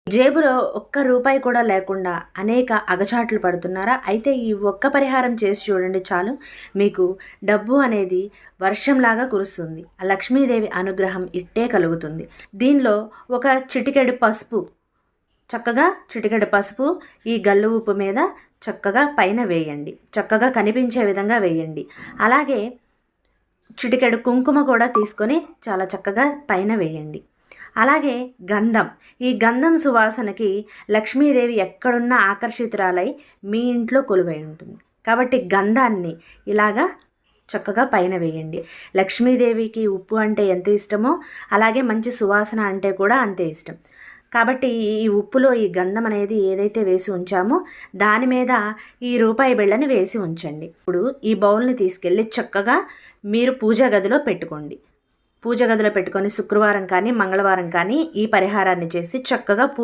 జేబులో ఒక్క రూపాయి కూడా లేకుండా అనేక అగచాట్లు పడుతున్నారా? అయితే ఈ ఒక్క పరిహారం చేసి చూడండి చాలు. మీకు డబ్బు అనేది వర్షంలాగా కురుస్తుంది. ఆ లక్ష్మీదేవి అనుగ్రహం ఇట్టే కలుగుతుంది. దీనిలో ఒక చిటికెడు పసుపు, చక్కగా చిటికెడు పసుపు ఈ గల్లు ఉప్పు మీద చక్కగా పైన వేయండి. చక్కగా కనిపించే విధంగా వేయండి. అలాగే చిటికెడు కుంకుమ కూడా తీసుకొని చాలా చక్కగా పైన వేయండి. అలాగే గంధం, ఈ గంధం సువాసనకి లక్ష్మీదేవి ఎక్కడున్నా ఆకర్షితురాలై మీ ఇంట్లో కొలువై ఉంటుంది. కాబట్టి గంధాన్ని ఇలాగా చక్కగా పైన వేయండి. లక్ష్మీదేవికి ఉప్పు అంటే ఎంత ఇష్టమో అలాగే మంచి సువాసన అంటే కూడా అంతే ఇష్టం. కాబట్టి ఈ ఉప్పులో ఈ గంధం అనేది ఏదైతే వేసి ఉంచామో దాని మీద ఈ రూపాయి బిళ్ళని వేసి ఉంచండి. ఇప్పుడు ఈ బౌల్ని తీసుకెళ్ళి చక్కగా మీరు పూజా గదిలో పెట్టుకోండి. పూజ గదిలో పెట్టుకొని శుక్రవారం కానీ మంగళవారం కానీ ఈ పరిహారాన్ని చేసి చక్కగా పూజ